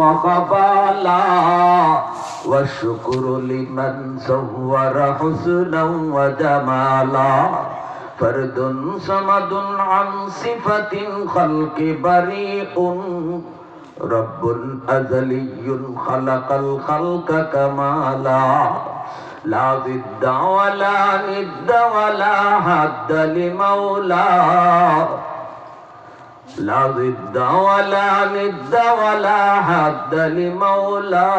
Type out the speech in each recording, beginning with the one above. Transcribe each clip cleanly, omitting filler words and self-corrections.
وقبالا والشكر لمن صور حسنا وجمالا فرد صمد عن صفة خلق بريء رب أزلي خلق الخلق كمالا لا ضد ولا ند ولا حد لمولى لا ضد ولا ند ولا حد لمولى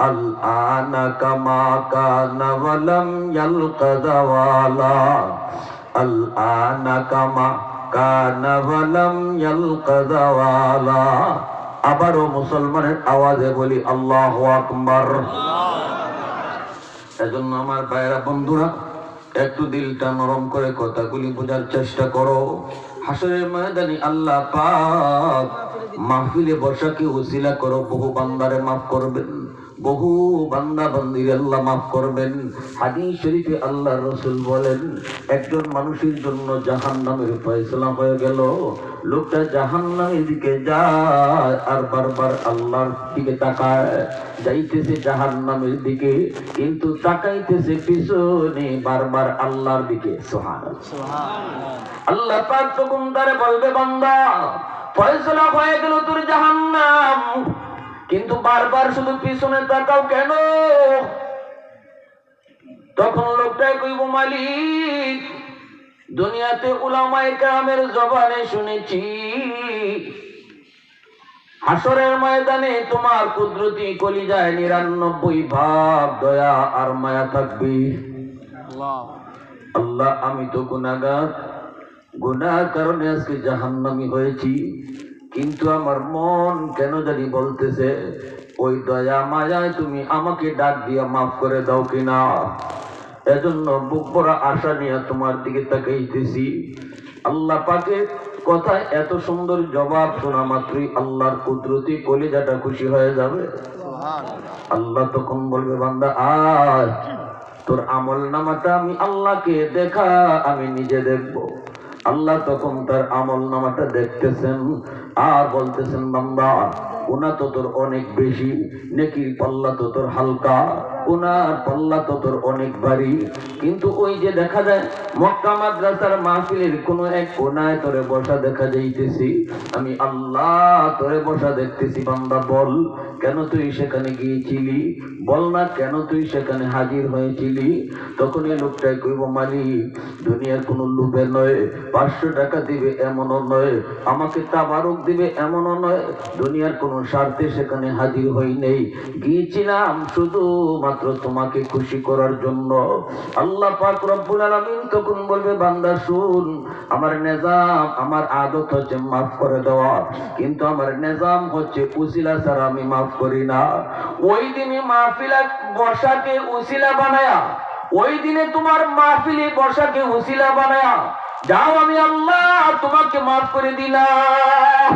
الآن كما كان ولم يلق زوالا الآن كما كان ولم يلق زوالا আবারও মুসলমানের আওয়াজে বলি আল্লাহু আকবার। এজন্য আমার ভাইরা বন্ধুরা একটু দিলটা নরম করে কথাগুলি বোঝার চেষ্টা করো। হাসরের ময়দানে আল্লাহ পাক মাহফিলে বসাকে ওসিলা করো, বহু বান্দারে মাফ করবেন, বহু বান্দা বান্দিরে আল্লাহ মাফ করবেন। হাদিস শরীফে আল্লাহ রাসূল বলেন, একজন মানুষের জন্য জাহান্নামের ফয়সালা হয়ে গেল, লোকটা জাহান্নামের দিকে যায় আর বারবার আল্লাহর দিকে তাকায়, যাইতেছে জাহান্নামের দিকে কিন্তু তাকাইতেছে পিছনে বারবার আল্লাহর দিকে। সুবহানাল্লাহ সুবহানাল্লাহ। আল্লাহ পাক তখন তারে বলবে, বান্দা ফয়সালা হয়ে গেল তোর জাহান্নাম, কিন্তু বারবার শুধু পিছনে তাকাও কেন? তখন লোকটাই কইব, মালিক দুনিয়াতে উলামায়ে কেরামের জবানে শুনেছি হাসরের ময়দানে তোমার কুদরতি কলিজায় ৯৯ ভাগ দয়া আর মায়া থাকবে। আল্লাহ আমি তো গুনাহগার, গুনার কারণে আজকে জাহান্নামী হয়েছি, কিন্তু আমার মন কেন জানি বলতেছে ওই দয়া মায়ায় তুমি আমাকে ডাক দিয়া মাফ করে দাও কিনা। এজন্য বুক ভরা আশা নিয়ে তোমার দিকে তাকাইতেছি। আল্লাহ পাকের কথায় এত সুন্দর জবাব শোনা মাত্রই আল্লাহর কুদরতি কলিজাটা খুশি হয়ে যাবে। আল্লাহ তখন বলবে, বান্দা আজ তোর আমল নামাটা আমি আল্লাহকে দেখা, আমি নিজে দেখব। আল্লাহ তখন তার আমল নামাটা দেখতেছেন আর বলতেছেন, বান্দা গুনাহ তো তোর অনেক বেশি, নেকির পাল্লা তো তোর হালকা, গুনার পাল্লা তো তোর অনেক ভারী। কিন্তু ওই যে দেখা যায় মক্কা মাদ্রাসার মাহফিলের কোন এক কোনায় তোরে বসা দেখা যাইতেছি, আমি আল্লাহ তোরে বসা দেখতেছি। বান্দা বল কেন তুই সেখানে গিয়েছিলি, বল না কেন তুই সেখানে হাজির হয়েছিলি। তখন এই লোকটাই কইব, মালিক দুনিয়ার কোন লোভে নয়, ৫০০ টাকা দিবে এমনও নয়, আমাকে তাবারক দিবে এমনও নয়, দুনিয়ার কোন স্বার্থে সেখানে হাজির হই নেই, গিয়েছিলাম শুধু মাত্র তোমাকে খুশি করার জন্য। আল্লাহ পাক রব্বুল আলামিন তখন বলবে, বান্দা শুন, আমার নিজাম, আমার আদত হচ্ছে মাফ করে দেওয়া, কিন্তু আমার নিজাম হচ্ছে উসিলা ছাড়া আমি মাফ করি না। ওই দিনে মাহফিলে বসাকে উসিলা বানায়া, ওই দিনে তোমার মাহফিলে বসাকে উসিলা বানায়া যাও, আমি আল্লাহ তোমাকে মাফ করে দিলাম।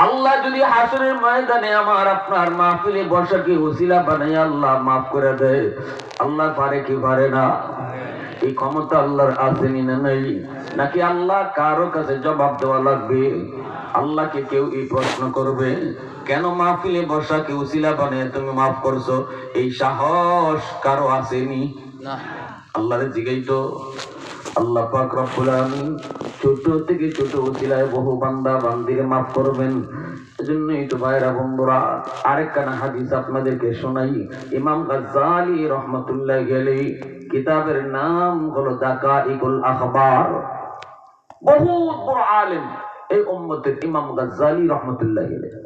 আল্লাহ যদি হাসরের ময়দানে আমার আপনার মাহফিলে বসাকে উসিলা বানায় আল্লাহ মাফ করে দেয়, আল্লাহ পারে কি পারে না? এই ক্ষমতা আল্লাহর আছে না নাই? নাকি আল্লাহ কারো কাছে জবাব দেওয়া লাগবে? আল্লাহকে কেউ এই প্রশ্ন করবে, কেন মাহফিলে বসাকে উসিলা বানিয়ে তুমি মাফ করছো? এই সাহস কারো আসেনি? আল্লাহরে জিগাইতো। আল্লাহ পাক রব্বুল আলামিন ছোট থেকে ছোট উসিলায় বহু বান্দা বান্দিরে মাফ করবেন। এজন্যই তো ভাইরা বন্ধুরা আরেকখানা হাদিস আপনাদেরকে শোনাই। ইমাম গাজ্জালী রাহমাতুল্লাহি আলাইহি কিতাবের নাম হলো দাকাইকুল আখবার। বহুত বড় আলেম এই উম্মতের ইমাম গাজ্জালী রাহমাতুল্লাহি আলাইহি।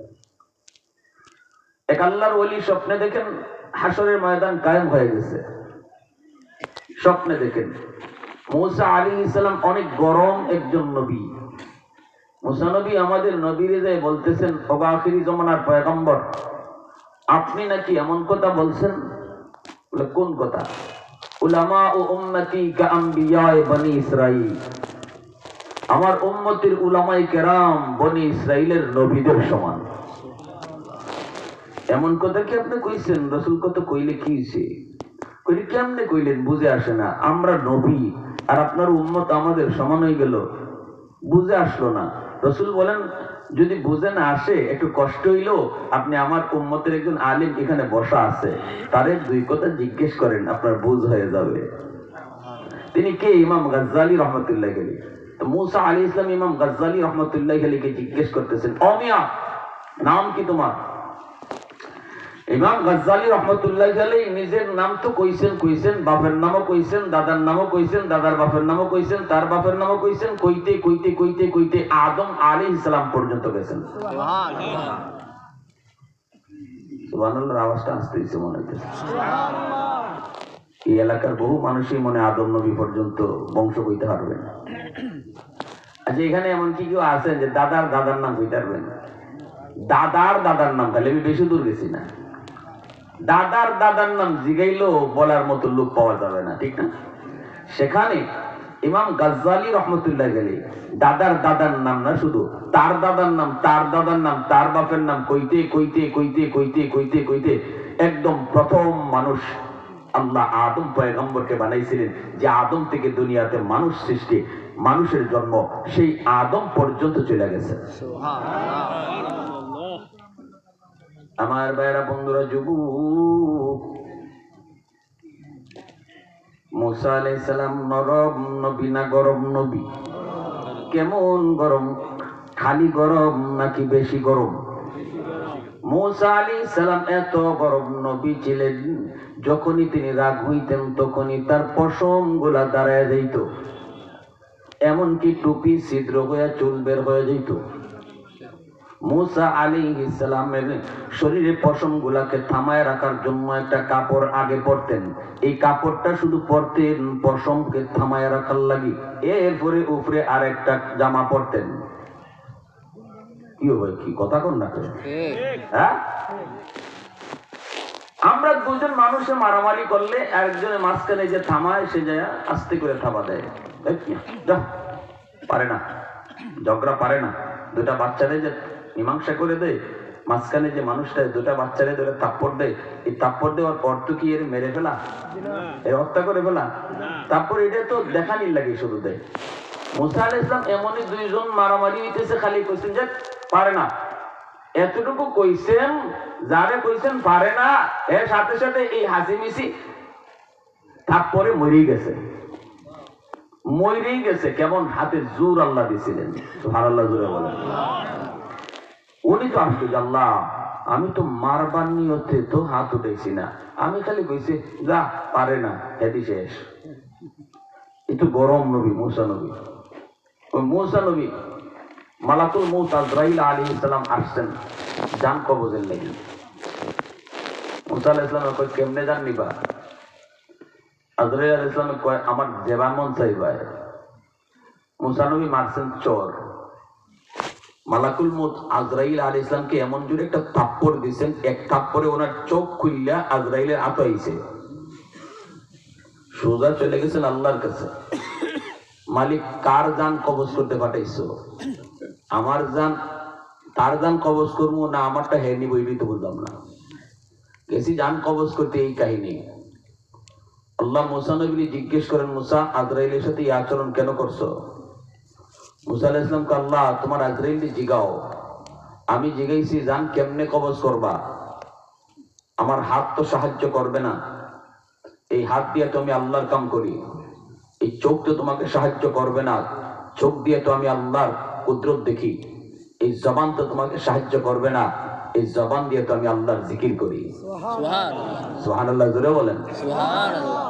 এক আল্লাহর ওলি স্বপ্নে দেখেন হাসরের ময়দান কায়েম হয়ে গেছে। স্বপ্নে দেখেন মুসা আলাইহিস সালাম অনেক গরম একজন নবী। মুসা নবী আমাদের নবীরে যায় বলতেছেন, ও আখিরি জামানার পয়গম্বর, আপনি নাকি এমন কথা বলছেন। বলে কোন কথা? উলামা ও উম্মতি কা আম্বিয়ায়ে বনি ইসরাইল, আমার উম্মতের উলামায়ে কেরাম বনি ইসরাইলের নবীদের সমান। এমন কথা কি আপনি কইছেন? রাসূল কত কইলে কি হইছে? কইলে কেমনে কইলেন? বুঝে আসে না, আমরা নবী আর আপনার উম্মত আমাদের সমান হয়ে গেল, বুঝে আসলো না। রাসূল বলেন, যদি বুঝে না আসে একটু কষ্ট হইলো, আপনি আমার উম্মতের একজন আলিম এখানে বসা আছে, তারে দুই কথা জিজ্ঞেস করেন, আপনার বুঝ হয়ে যাবে। তিনি কে? ইমাম গাজ্জালি রহমতুল্লাহ আলাইহি। তো মুসা আলাইহিস সালাম ইমাম গাজ্জালি রহমতুল্লাহ আলাইহিকে জিজ্ঞেস করতেছেন, ও মিয়া, নাম কি তোমার? ইমাম গাজ্জালি রহমতুল্লাহ আলাইহি নিজের নাম তো কইছেন, বাপের নামও কইছেন, দাদার নামও কইছেন, দাদার বাপের নামও কইছেন, তার বাপের নামও কইছেন, কইতে আদম আলাইহিস সালাম পর্যন্ত গেছেন। সুবহানাল্লাহ। সুবহানাল্লাহর আওয়াজটা আসতেছে মনে হচ্ছে। সুবহানাল্লাহ। এই এলাকার বহু মানুষই মনে আদম নবী পর্যন্ত বংশ কইতে পারবেন। আচ্ছা, এখানে এমন কি কেউ আছেন যে দাদার নাম কইতে পারবেন? দাদার নাম, খালি আমি বেশি দূর গেছি না, দাদার নাম জিগাইলেও বলার মতো লোক পাওয়া যাবে না, ঠিক না? সেখানে ইমাম গাজ্জালি রহমতুল্লাহ আলাইহি দাদার নাম না, শুধু তার দাদার নাম, তার বাপের নাম কইতে একদম প্রথম মানুষ আল্লাহ আদম পয়গম্বরকে বানাইছিলেন, যে আদম থেকে দুনিয়াতে মানুষ সৃষ্টি, মানুষের জন্ম, সেই আদম পর্যন্ত চলে গেছে। আমার ভাইরা, বন্ধুরা, যুবক, মুসা আলাইহিস সালাম নরম নবী না গরম নবী? কেমন গরম? খালি গরম নাকি বেশি গরম? মুসা আলাইহিস সালাম এত গরম নবী ছিলেন, যখনই তিনি রাগ হইতেন তখনই তার পশম গুলা দাঁড়ায় যাইত, এমনকি টুপি ছিদ্র হয়ে চুল বের হয়ে যেত। মুসা আলাইহিস সালামের শরীরে পশম গুলাকে থামায় রাখার জন্য একটা কাপড় আগে পরতেন, এই কাপড়টা শুধু পরতেন পশমকে থামায় রাখার লাগি, এরপরে উপরে আর একটা জামা পরতেন। কি হবে, কি কথা কন না? হ্যাঁ, আমরা দুজন মানুষে মারামারি করলে একজনের মাঝখানে যে থামায়, সে যায় আস্তে করে থাবা দেয়, পারে না, ঝগড়া পারে না, দুটা বাচ্চারে যে মীমাংসা করে দেয়, মাঝখানে যে মানুষটা দুটা বাচ্চারে ধরে থাপ্পড় দেয়, এই থাপ্পড় দেওয়ার অর্থ কি এর মেরে ফেলা, এর হত্যা করে ফেলা? তারপর এটা তো দেখানির লাগে শুরু দেয়। মুসা আলাইহিস সালাম এমনই দুইজন মারামারি হইতেছে, খালি কইছেন যে পারে না, এতটুকু কইছেন, যারে কইছেন পারে না, এর সাথে সাথে এই হাসি মিশি থাপ্পড়ে মরেই গেছে। কেমন হাতে জোর আল্লাহ দিছিলেন, সুবহানাল্লাহ, জোরে বলেন। উনি তো আসতো, আল্লাহ আমি তো মারবার নিয়তে তো হাত উঠেছি না, আমি খালি কইছি যা, পারে না, হেদি শেষ। একটু গরম নবী মুসা নবী। ওই মুসা নবী মালাকুল মউত আজরাইল আলাইহিস সালাম আসছেন জান কবজের লাগি। মুসা আলাইহিস সালাম কই, কেমনে জান নিবা? আজরাইল আলাইহিস সালাম কয়, আমার যেবা মন চাইবা। মুসা নবী মারছেন চোর। মালাকুল মউত আজরাইল আলাইহিস সালামকে এমন জোরে একটা থাপ্পড় দিয়েছেন, এক থাপ্পড়ে ওনার চোখ খুললা আজরাইলের আতো আইছে, সোজা চলে গেছেন আল্লাহর কাছে। মালিক, কার জান কবজ করতে পাঠাইছো? আমার জান, তার জান কবজ করবো না আমারটা হে নিব, এটাই তো বুঝলাম না। গেছি জান কবজ করতে, এই কাহিনী। আল্লাহ মুসা নবী জিজ্ঞেস করেন, মুসা আজরাইলের সাথে এই আচরণ কেন করছো? মুসা আলাইহিস সালামকে আল্লাহ, তোমার আজরাইল জিগাও। আমি জিগাইছি জান কেমনে কবজ করবা, আমার হাত তো সাহায্য করবে না, এই হাত দিয়ে তো আমি আল্লাহর কাম করি, এই চোখ তো তোমাকে সাহায্য করবে না, চোখ দিয়ে তো আমি আল্লাহর কুদরত দেখি, এই জবান তো তোমাকে সাহায্য করবে না, এই জবান দিয়ে তো আমি আল্লাহর জিকির করি। সুবহানাল্লাহ, জোরে বলেন সুবহানাল্লাহ।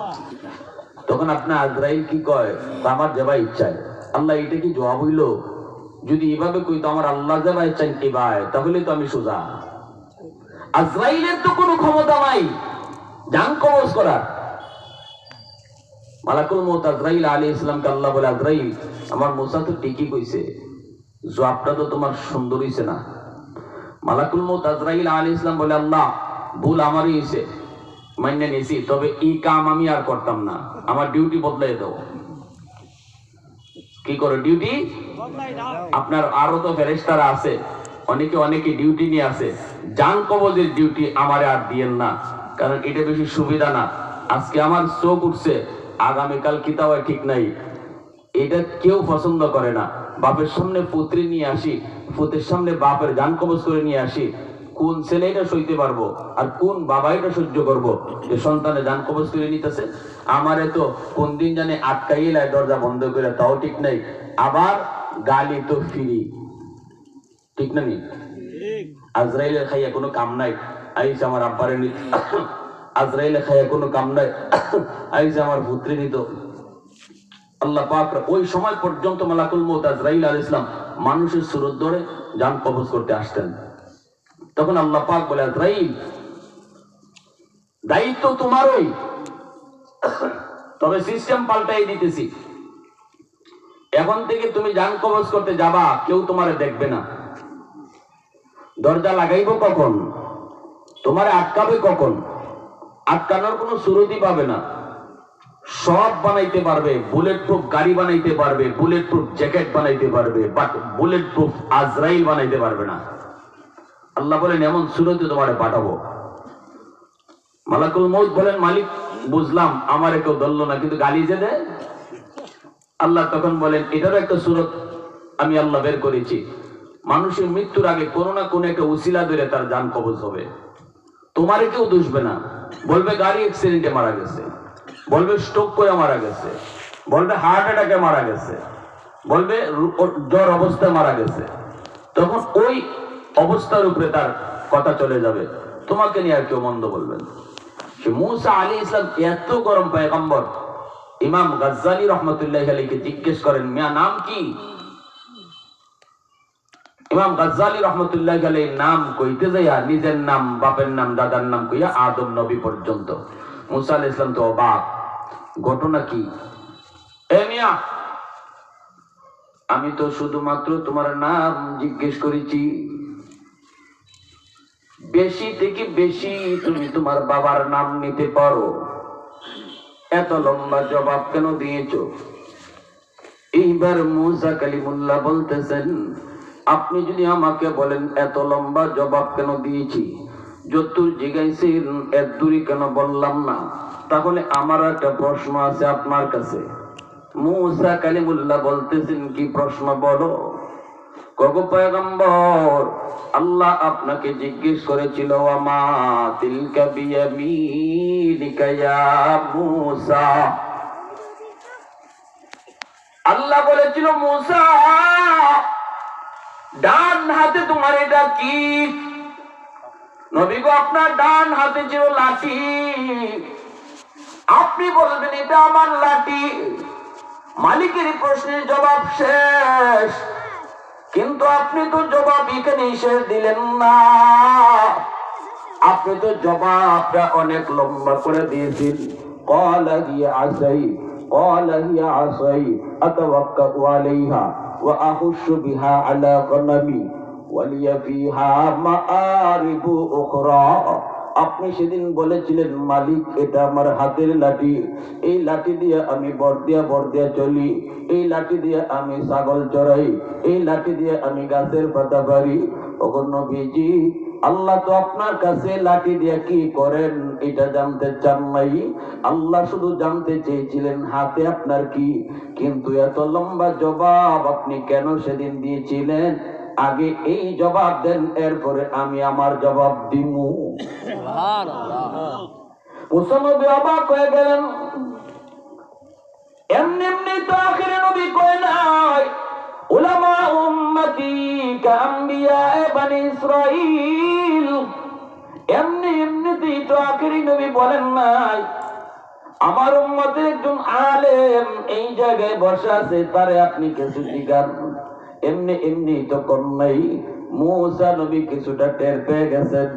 তখন আপনার আজরাইল কি কয়, আমার যাবা ইচ্ছায়। আল্লাহ, এটা কি জবাব হইল? যদি এভাবে কই তো আমার আল্লাহ যাবা ইচ্ছায় কি ভাই, তাহলে তো আমি সোজা। আজরাইলের তো কোনো ক্ষমতা নাই জান কবজ করার। মালাকুল মউত আজরাইল আলাইহিস সালামকে আল্লাহ বলে, আজরাইল, আমার মুসা তো ঠিকই কইছে, জবাবটা তো তোমার সুন্দর হইছে না। মালাকুল মউত আজরাইল আলাইহিস সালাম বলে, আল্লাহ ভুল আমারই হইছে, মাইনে নিছি, তবে এই কাম আমি আর করতাম না, আমার ডিউটি বদলাই দাও। কি করে ডিউটি? আপনার আরো তো ফেরেশতারা আছে, অনেকে ডিউটি নিয়ে আছে, জান কবজের ডিউটি আমারে আর দিয়েন না, কারণ এটা বেশি সুবিধা না। আজকে আমার চোখ উঠছে, আগামীকাল কিতাব ঠিক নাই, এটা কেউ পছন্দ করে না। বাপের সামনে পুত্রী নিয়ে আসি, পুত্রের সামনে বাপের জান কবজ করে নিয়ে আসি, কোন ছেলে এটা সইতে পারবো আর কোন বাবা এটা সহ্য করবো যে সন্তানের জান কবজ করে নিতেছে? আমারে তো কোন দিন জানে আটকাইলাই দরজা বন্ধ করে, তাও ঠিক নাই। আবার গালি তো ফিরি, ঠিক না নি? আজরাইলের খাইয়া কোনো কাম নাই, আইসে আমার আব্বারে নিত। আজরাইলের খাইয়া কোনো কাম নাই, আইসে আমার পুত্রী নিত। আল্লাহ পাক ওই সময় পর্যন্ত মালাকুল মউত আজরাইল আলাইহিস সালাম মানুষের সুরত ধরে জান কবজ করতে আসতেন। তখন আল্লাহ পাক বলে, আজরাইল দায়িত্ব তোমারই, তবে সিস্টেম পাল্টাই দিতেছি। এখন থেকে তুমি জান কবজ করতে যাবা, কেউ তোমারে দেখবে না। দরজা লাগাইবো কখন, তোমারে আটকাবে কখন, আটকানোর কোনো সুরতই পাবে না। সব বানাইতে পারবে, বুলেট প্রুফ গাড়ি বানাইতে পারবে, বুলেট প্রুফ জ্যাকেট বানাইতে পারবে, বাট বুলেট প্রুফ আজরাইল বানাইতে পারবে না। আল্লাহ বলেন এমন সুরতে তোমারে পাঠাবো। মালাকুল মউত বলেন, মালিক বুঝলাম, আমার কেউ ধরলো না, কিন্তু গালি যে দেয়। আল্লাহ তখন বলেন, এটারও একটা সুরত আমি আল্লাহ বের করেছি। মানুষের মৃত্যুর আগে কোনো না কোনো একটা উসিলা ধরে তার জান কবজ হবে। তোমারে কেউ দুষবে না, বলবে গাড়ি অ্যাক্সিডেন্টে মারা গেছে, বলবে স্ট্রোক করে মারা গেছে, বলবে হার্ট অ্যাটাকে মারা গেছে, বলবে জ্বর অবস্থায় মারা গেছে। তখন ওই অবস্থার উপরে তার কথা চলে যাবে, তোমাকে নিয়ে আর কেউ মন্দ বলবেন। সে মূসা আলাইহিস ইসলাম এত গরম পয়গম্বর, ইমাম গাজ্জালি রহমতুল্লাহ আলাইহিকে জিজ্ঞেস করেন, মিয়া নাম কি? ইমাম গাজ্জালি রহমতুল্লাহ আলাইহির নাম কইতে যাইয়া নিজের নাম, বাপের নাম, দাদার নাম কইয়া আদম নবী পর্যন্ত। মূসা আলাইহিস সালাম তো অবাক, ঘটনা কি? এ মিয়া, আমি তো শুধুমাত্র তোমার নাম জিজ্ঞেস করেছি, বেশি থেকে বেশি তুমি তোমার বাবার নাম নিতে পারো, এত লম্বা জবাব কেন দিয়েছো? এইবার মূসা কালিমুল্লাহ বলতেছেন, আপনি যদি আমাকে বলেন এত লম্বা জবাব কেন দিয়েছি, যতদূর জিজ্ঞাসেন এত দূরই কেন বললাম না, তাহলে আমার একটা প্রশ্ন আছে আপনার কাছে। মূসা কালিমুল্লাহ বলতেছেন, কি প্রশ্ন বলো? কগো পয়গম্বর, আল্লাহ আপনাকে জিজ্ঞেস করেছিল, ওয়ামা তিলকা বিয়ামিনিকা ইয়া মূসা। আল্লাহ বলেছিল, মূসা ডান হাতে তোমার এটা কি? নবী গো, আপনার ডান হাতে ছিল লাঠি, আপনি বলবেন এটা আমার লাঠি। মালিকের প্রশ্নের জবাব শেষ, কিন্তু আপনি তো জবাব এখানে শেষ দিলেন না, আপনি তো জবাবটা অনেক লম্বা করে দিয়েছেন। ক্বালা হিয়া আসাই, ক্বালা হিয়া আসাই আতাওয়াক্কাউ আলাইহা ওয়া আহুশু বিহা আলা গনামি ওয়া লিয়া ফিহা মাআরিবু উখরা। আপনি সেদিন বলেছিলেন, মালিক এটা আমার হাতের লাঠি, এই লাঠি দিয়ে আমি বর্দিয়া চলি, এই লাঠি দিয়ে আমি ছাগল চড়াই, এই লাঠি দিয়ে আমি গাছের পাতা পারি। ওগো নবীজি, আল্লাহ তো আপনার কাছে লাঠি দিয়ে কি করেন এটা জানতে চান নাই, আল্লাহ শুধু জানতে চেয়েছিলেন হাতে আপনার কি। কিন্তু এত লম্বা জবাব আপনি কেন সেদিন দিয়েছিলেন? আগে এই জবাব দেন, এরপরে আমি আমার জবাব দিমু। মুসা নবী অবাক হয়ে গেলেন। এমনি এমনি তো আখিরে নবী কয় নাই, উলামা উম্মতি কাম্বিয়া বনি ইসরাইল। এমনি এমনিতেই তো আখিরি নবী বলেন নাই, আমার উম্মতের একজন আলেম এই জায়গায় বসে আছে, তারে আপনি কিছু জিজ্ঞান। এমনি এমনি তো কোন নাই। মূসা নবী কিছুটা টের পেয়ে গেছেন।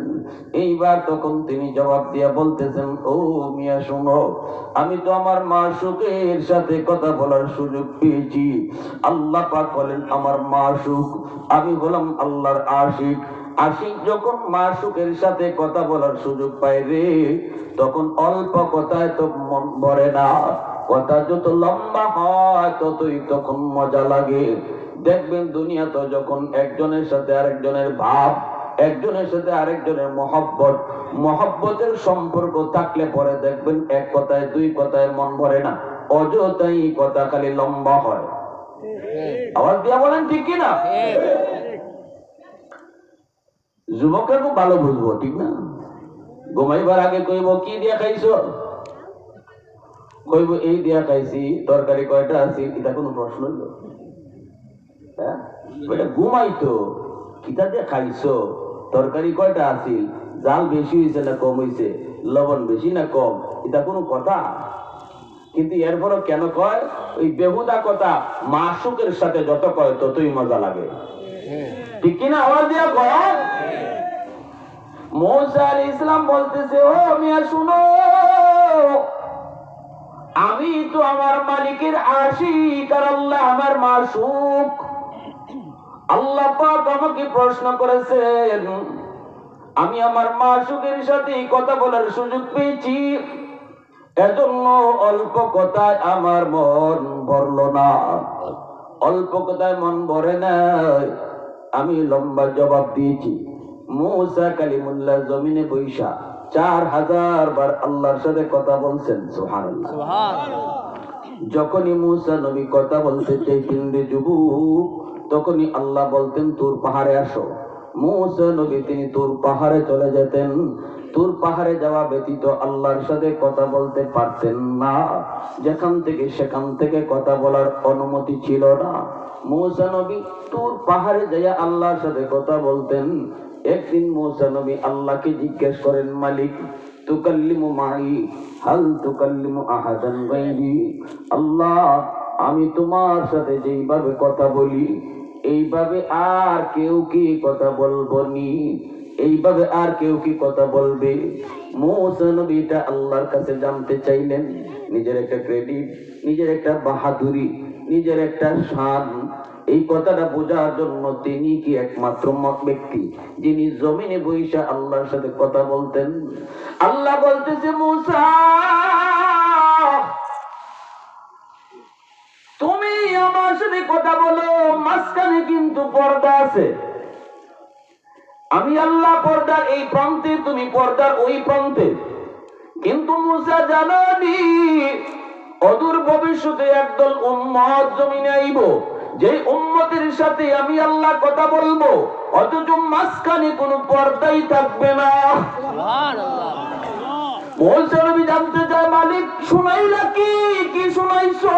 এইবার তখন তিনি জবাব দিয়া বলতেছেন, ও মিয়া শুনো, আমি তো আমার মাশূকের সাথে কথা বলার সুযোগ পেয়েছি। আল্লাহ পাক বলেন আমার মাশূক, আমি হলাম আল্লাহর আশিক। আশিক যখন মাশূকের সাথে কথা বলার সুযোগ পায় রে, তখন অল্প কথায় তো মন ভরে না, কথা যত লম্বা হয় ততই তখন মজা লাগে। দেখবেন দুনিয়া তো যখন একজনের সাথে আরেকজনের ভাব, একজনের সাথে আরেকজনের মহব্বতের সম্পর্ক থাকলে পরে দেখবেন এক কথায় দুই কথায় মন ভরে না, অযথাই কথা খালি লম্বা হয়। আওয়াজ দিয়া বলেন ঠিক কিনা? যুবকরা খুব ভালো বুঝবো, ঠিক না? ঘুমাইবার আগে কইব কি দিয়া খাইছো, কইব এই দিয়া খাইছি, তরকারি কয়টা আছে, এটা কোনো প্রশ্ন হইল? হ্যাঁ, ঘুমাইতো কিতা দিয়ে খাইছো, তরকারি কয়টা আছে, জাল বেশি হয়েছে না কম হয়েছে, লবণ বেশি না কম, এটা কোনো কথা? কিন্তু এরপরও কেন কয়? ওই বেহুদা কথা মাসুকের সাথে যত কয় ততই মজা লাগে, ঠিক কিনা? আওয়াজ দিয়া কয়। মুসা আলাইহিস সালাম বলতেছে, ও মিয়া শুনো, আমি তো আমার মালিকের আশিক আর আল্লাহ আমার মাসুক। আল্লাহ পাক আমাকে প্রশ্ন করেছেন, আমি আমার মাসুকের সাথে কথা বলার সুযোগ পেয়েছি, এজন্য অল্প কথায় আমার মন ভরল না। অল্প কথায় মন ভরে নাই, আমি লম্বা জবাব দিয়েছি। মুসা কালিমুল্লাহ জমিনে বৈশা 4000 বার আল্লাহর সাথে কথা বলছেন। সুবহানাল্লাহ। যখনই মুসা নবী কথা বলতে চাইতেন রে যুবক, তখনই আল্লাহ বলতেন তুর পাহাড়ে আসো। মুসা নবী তিনি তুর পাহাড়ে চলে যেতেন। তুর পাহাড়ে যাওয়া ব্যতীত আল্লাহর সাথে কথা বলতে পারতেন না, যেখান থেকে সেখান থেকে কথা বলার অনুমতি ছিল না। মুসা নবী তুর পাহাড়ে যাইয়া আল্লাহর সাথে কথা বলতেন। একদিন মুসা নবী আল্লাহকে জিজ্ঞেস করেন, মালিক তুকাল্লিমু মাই হাল তুকাল্লিমু আহাদান গায়রি? আল্লাহ, আমি তোমার সাথে যেইভাবে কথা বলি এইভাবে আর কেউ কি কথা বলবো নি? এইভাবে আর কেউ কি কথা বলবে? মুসা নবী এটা আল্লাহর কাছে জানতে চাইলেন। নিজের একটা ক্রেডিট, নিজের একটা বাহাদুরি, নিজের একটা শান, এই কথাটা বোঝার জন্য তিনি কি একমাত্র ব্যক্তি যিনি জমিনে বৈশা আল্লাহর সাথে কথা বলতেন। আল্লাহ বলতেছে, মুসা তুমি আমার সাথে কথা বলো, মাঝখানে কিন্তু পর্দা আছে। আমি আল্লাহ পর্দার এই প্রান্তে, তুমি পর্দার ওই প্রান্তে। কিন্তু মুসা জানানি অদূর ভবিষ্যতে একদল উম্মত জমিনে আইব, যে উম্মতের সাথে আমি আল্লাহ কথা বলবো, অথচ মাঝখানে কোনো পর্দাই থাকবে না। সুবহানাল্লাহ। মুসা নবী জানতে চায়, মালিক শুনাইলা কি? কি শুনাইছো?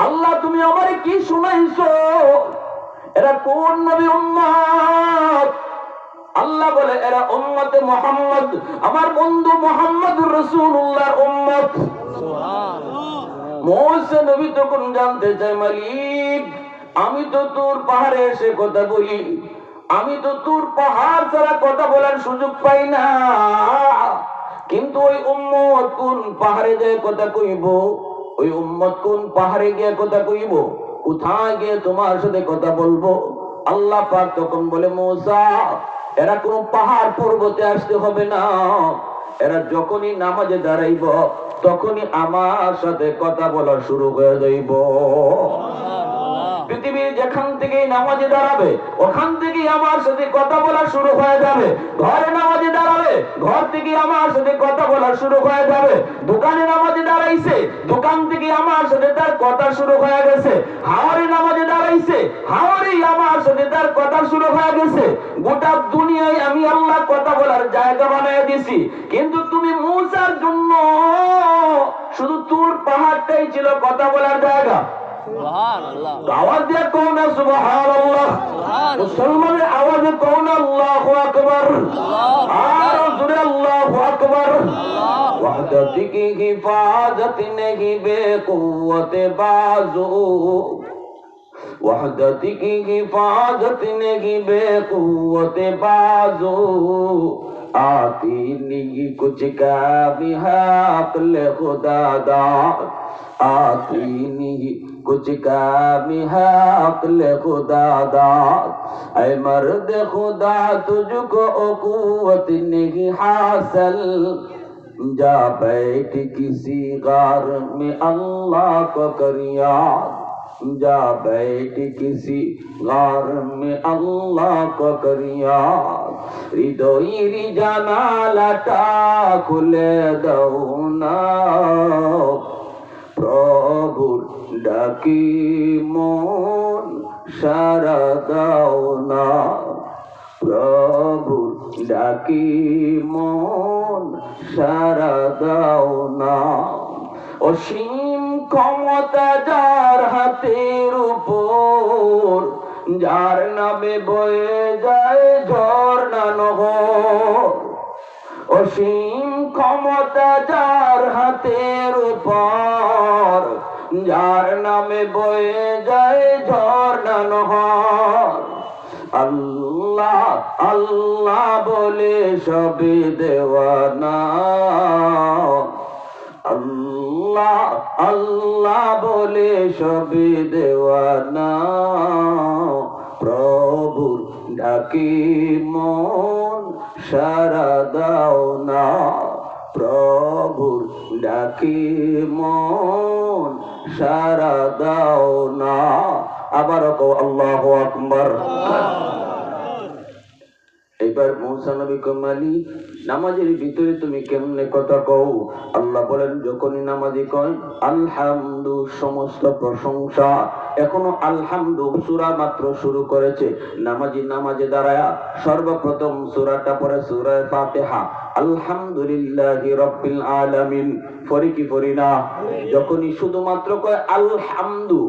আল্লাহ তুমি আমারে কি শুনাইছো? এরা কোন নবী উম্মত? আল্লাহ বলে এরা উম্মতে মুহাম্মদ, আমার বন্ধু মুহাম্মদুর রাসূলুল্লাহর উম্মত। সুবহানাল্লাহ। মুসা নবী তখন জানতে চায়, মালিক আমি তো তোর পাহাড়ে এসে কথা বলি, আমি তো তোর পাহাড় ছাড়া কথা বলার সুযোগ পাই না, কিন্তু ওই উম্মত কোন পাহাড়ে যায় কথা কইব? ওই উম্মত কোন পাহাড়ে গিয়ে কথা কইব? কোথায় গিয়ে তোমার সাথে কথা বলবো? আল্লাহ পাক তখন বলে, মুসা এরা কোন পাহাড় পর্বতে আসতে হবে না, এরা যখনই নামাজে দাঁড়াইব তখনই আমার সাথে কথা বলা শুরু হয়ে যাইব। পৃথিবীর যেখান থেকে নামাজে দাঁড়াবে ওখান থেকে আমার সাথে কথা বলা শুরু হয়ে যাবে। ঘরে নামাজে দাঁড়াবে, ঘর থেকে আমার সাথে কথা বলা শুরু হয়ে যাবে। দোকানে নামাজে দাঁড়াইছে, দোকান থেকে আমার সাথে তার কথা শুরু হয়ে গেছে। হাওরে নামাজে দাঁড়াইছে, হাওরেই আমার সাথে তার কথা শুরু হয়ে গেছে। গোটা দুনিয়ায় আমি আল্লাহ কথা বলার জায়গা বানিয়ে দিয়েছি, কিন্তু তুমি মুসার জন্য শুধু তুর পাহাড়টাই ছিল কথা বলার জায়গা। সুবহানাল্লাহ। আওয়াজ দিয়ে কোন না সুবহানাল্লাহ? মুসলমানের আওয়াজে কোন না আল্লাহু আকবার? আর জোরে আল্লাহু আকবার। ওয়াহদত কি হিফাজত নেহি বেকুওয়াতে বাজু, ওয়াহদত কি হিফাজত নেহি বেকুওয়াতে বাজু, आती नहीं कुछ का भी अक़ल खुदा दाद, आती नहीं कुछ का भी अक़ल खुदा दाद, ऐ मर्द खुदा तुझको क़ुव्वत नहीं हासिल, जा बैठ किसी गार में अल्लाह को कर याद, जा बैठ किसी गार में अल्लाह পাক করিয়া হৃদয়ের জানালাটা খুলে দাও না প্রভুর ডাকি মন সারা দাও না প্রভুর ডাকি মন সারা দাও না অসীম ক্ষমতা যার হাতের উপর যার নামে বয়ে যায় ঝর্ণা নহর অসীম ক্ষমতা যার হাতের উপর যার নামে বয়ে যায় ঝর্ণা নহর আল্লাহ আল্লাহ বলে সবে দেওয়ানা আল্লাহ আল্লাহ বলে সবে দেওয়ানা প্রভুর ডাকি মন সারা দাও না প্রভুর ডাকি মন সারা দাও না আবার কও আল্লাহু আকবার এবার মুসা নবী কমালি নামাজের ভিতরে তুমি কেমনে কথা কও আল্লাহ বলেন যখনই নামাজি কয় আলহামদু সমস্ত প্রশংসা এখনো আলহামদু সূরা মাত্র শুরু করেছে নামাজি নামাজে দাঁড়ায়া সর্বপ্রথম সূরাটা পড়ে সূরা ফাতিহা আলহামদুলিল্লাহি রাব্বিল আলামিন পড়ি কি পড়ি না যখনই শুধুমাত্র কয় আলহামদু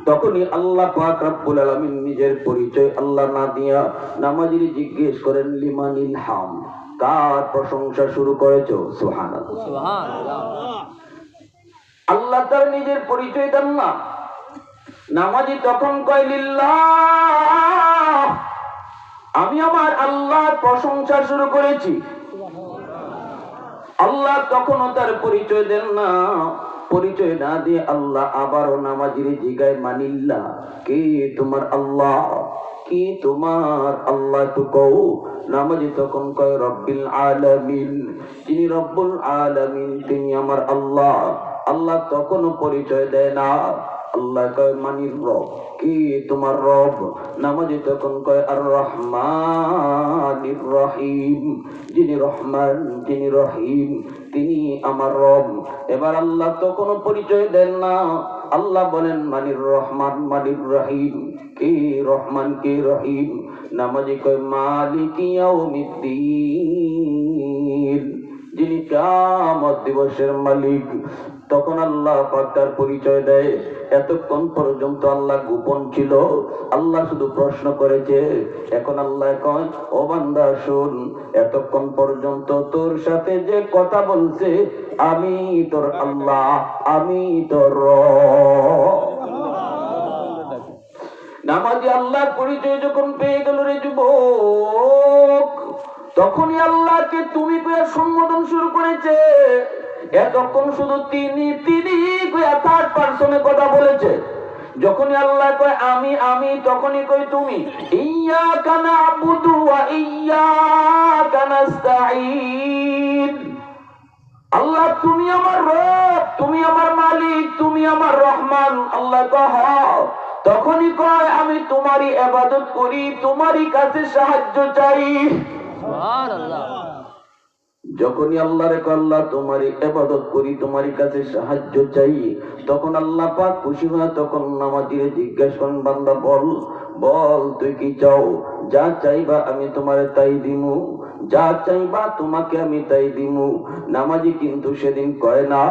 তখনই আল্লাহ পাক রব্বুল আলামিন নিজের পরিচয় আল্লাহ না দিয়া নামাজীর জিজ্ঞেস করেন লিমানিল হাম কার প্রশংসা শুরু করেছো সুবহানাল্লাহ সুবহানাল্লাহ আল্লাহ তার নিজের পরিচয় দেন না নামাজি তখন কয় লিল্লাহ আমি আমার আল্লাহর প্রশংসা শুরু করেছি আল্লাহ তখনও তার পরিচয় দেন না পরিচয় না দিয়ে আল্লাহ আবারও নামাজির জিগায় মানিল্লাহ কে তোমার আল্লাহ কি তোমার আল্লাহ তো কও নামাজি তখন কয় রব্বিল আলামিন যিনি রব্বুল আলামিন তিনি আমার আল্লাহ আল্লাহ তখনও পরিচয় দেয় না আল্লাহ কয় মানির রব কি তোমার রব নামাজি তখন কয় আর রহমানির রহিম যিনি রহমান যিনি রহিম তিনি আমার রব এবার আল্লাহ তখনও পরিচয় দেন না আল্লাহ বলেন মানির রহমান মানির রহিম কে রহমান কে রহিম নামাজি কয় মালিক ইয়াউমিদ্দিন যিনি কিয়ামত দিবসের মালিক তখন আল্লাহ পাক তার পরিচয় দেয় এতক্ষণ পর্যন্ত আল্লাহ গোপন ছিল আল্লাহ শুধু প্রশ্ন করেছে এখন আল্লাহ কয় ও বান্দা শুন এতক্ষণ পর্যন্ত তোর সাথে যে কথা বলছে আমি তোর আল্লাহ আমি তোর রব নামাজি আল্লাহর পরিচয় যখন পেয়ে গেল রে যুবক তখনই আল্লাহকে তুমি কইয়া সম্বোধন শুরু করেছে এতক্ষণ শুধু তিনি কইয়া থার্ড পারসনে কথা বলেছে যখনই আল্লাহ কয় আমি আমি তখনই কই তুমি ইয়্যাকা না'বুদু ওয়া ইয়্যাকা নাস্তাঈন আল্লাহ তুমি আমার রব তুমি আমার মালিক তুমি আমার রহমান আল্লাহ কয় তখনই কয় আমি তোমারই ইবাদত করি তোমারই কাছে সাহায্য চাই সুবহানাল্লাহ যখনই আল্লাহর আল্লাহ তোমারই ইবাদত করি তোমারই কাছে সাহায্য চাই তখন আল্লাহ পাক খুশি হয় তখন নামাজীরে জিজ্ঞেস করেন বান্দা বল বল তুই কি চাও যা চাইবা আমি তোমারে তাই দিমু যা চাইবা তোমাকে আমি তাই দিমু নামাজি কিন্তু সেদিন কয় না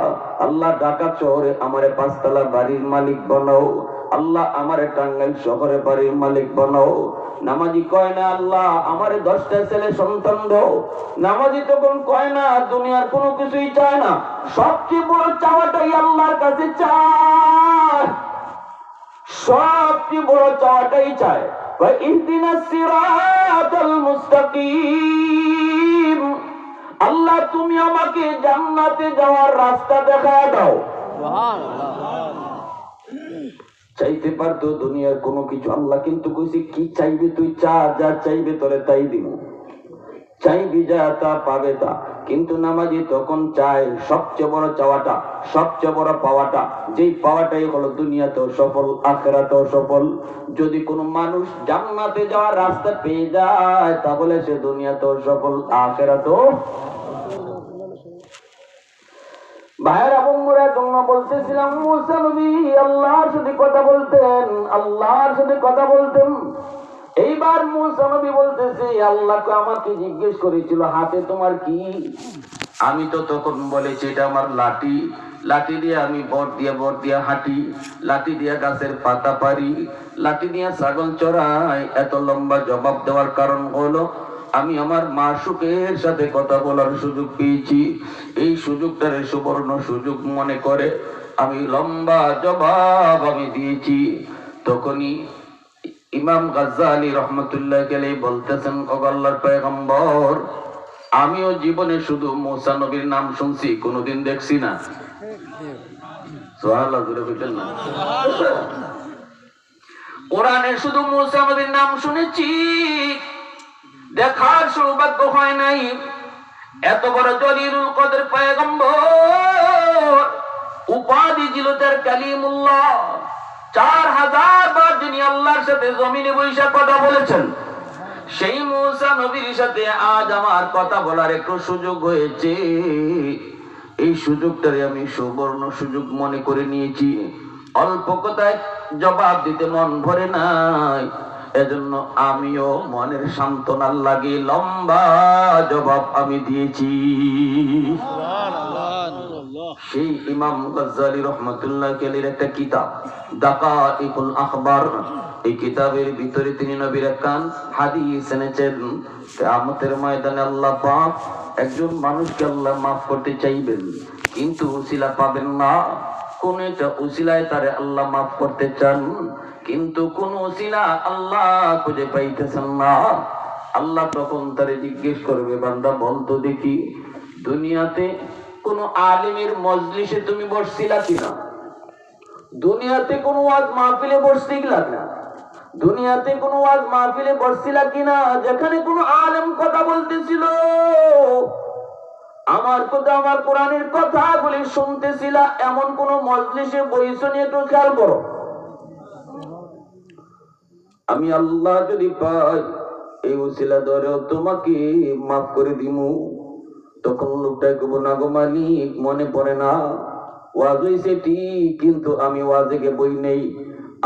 আল্লাহ ঢাকা শহরে আমারে 5 তলা বাড়ির মালিক বানাও আল্লাহ আমারে টাঙ্গাইল শহরে বাড়ির মালিক বানাও নামাজি কয় না আল্লাহ আমারে 10টা ছেলে সন্তান দাও নামাজি তখন কয় না দুনিয়ার কোনো কিছুই চায় না সবচেয়ে বড় চাওয়াটাই আল্লাহর কাছে চায় সবচেয়ে বড় চাওয়াটাই চায় ইহদিনাস সিরাতাল মুস্তাকিম আল্লাহ তুমি আমাকে জান্নাতে যাওয়ার রাস্তা দেখায় দাও সুবহানাল্লাহ চাইতে পারতো দুনিয়ার কোনো কিছু আল্লাহ কিন্তু কইছে কি চাইবে তুই চা যা চাইবে তোরে তাই দিব চাইবি যা তা পাবে তা কিন্তু নামাজি তখন চায় সবচেয়ে বড় চাওয়াটা, সবচেয়ে বড় পাওয়াটা, যেই পাওয়াটাই হলো দুনিয়াতেও সফল, আখিরাতেও সফল। যদি কোনো মানুষ জান্নাতে যাওয়ার রাস্তা পেয়ে যায় তাহলে সে দুনিয়াতেও সফল, আখিরাতেও। ভাইয়েরা বন্ধুরা, জন্য বলতেছিলাম মুসা নবী আল্লাহর সাথে কথা বলতেন, আল্লাহর সাথে কথা বলতেন। এইবার মুসা নবী বলতেছে, আল্লাহকে আমাকে জিজ্ঞেস করেছিল হাতে তোমার কি? আমি তো তখন বলেছি এটা আমার লাঠি, লাঠি দিয়ে আমি বট দিয়ে হাঁটি, লাঠি দিয়ে গাছের পাতা পারি, লাঠি দিয়ে ছাগল চড়াই। এত লম্বা জবাব দেওয়ার কারণ হলো আমি আমার মাসুকের সাথে কথা বলার সুযোগ পেয়েছি। এই সুযোগটারে সুবর্ণ সুযোগ মনে করে আমি লম্বা জবাব আমি দিয়েছি। তখনই ইমাম গাজ্জালি রহমতুল্লাহ আলাইহি বলতেছেন, ও আল্লাহর পয়গম্বর, আমিও জীবনে শুধু মুসা নবীর নাম শুনছি, কোনোদিন দেখছি না। সুবহানাল্লাহ, জোরে বলেন না। কোরআনে শুধু মুসা নবীর নাম শুনেছি, দেখার সৌভাগ্য হয় নাই। এত বড় জলিলুল কদর পয়গম্বর, উপাধি ছিল তার কালিমুল্লাহ। 4000 বার যিনি আল্লাহর সাথে জমিনে বৈশা কথা বলেছেন, সেই মুসা নবীর সাথে আজ আমার কথা বলার একটু সুযোগ হয়েছে। এই সুযোগটারে আমি সুবর্ণ সুযোগ মনে করে নিয়েছি। অল্প কথায় জবাব দিতে মন ভরে নাই, এজন্য আমিও মনের সান্ত্বনার লাগে লম্বা জবাব আমি দিয়েছি। সেই ইমাম গাজ্জালি রহমতুল্লাহ আলাইহির একটা কিতাব দাকাইকুল আখবার, এই কিতাবের ভিতরে তিনি নবীর একখান হাদিস এনেছেন। কিয়ামতের ময়দানে আল্লাহ পাক একজন মানুষকে আল্লাহ মাফ করতে চাইবেন, কিন্তু উসিলা পাবেন না। কোন একটা উসিলায় তারে আল্লাহ মাফ করতে চান, কিন্তু কোন উসিলা আল্লাহ খুঁজে পাইতেছেন না। আল্লাহ তখন তারে জিজ্ঞেস করবে, বান্দা বলতো দেখি, দুনিয়াতে কোন আলিমের মজলিসে তুমি বসছিলা কিনা? দুনিয়াতে কোন ওয়াজ মাহফিলে বসছিলা কিনা? দুনিয়াতে কোন ওয়াজ মাহফিলে বসছিলা কিনা যেখানে কোন আলেম কথা বলতেছিল, আমার কথা, আমার কোরআনের কথাগুলি শুনতেছিলা, এমন কোন মজলিসে বইছো নিয়ে একটু খেয়াল করো। আমি আল্লাহ যদি পাই এই উসিলা ধরেও তোমাকে মাফ করে দিমু। তখন লোকটা কব, না গো মালিক, মনে পড়ে না, ওয়াজ হইছে ঠিক কিন্তু আমি ওয়াজে বই নেই,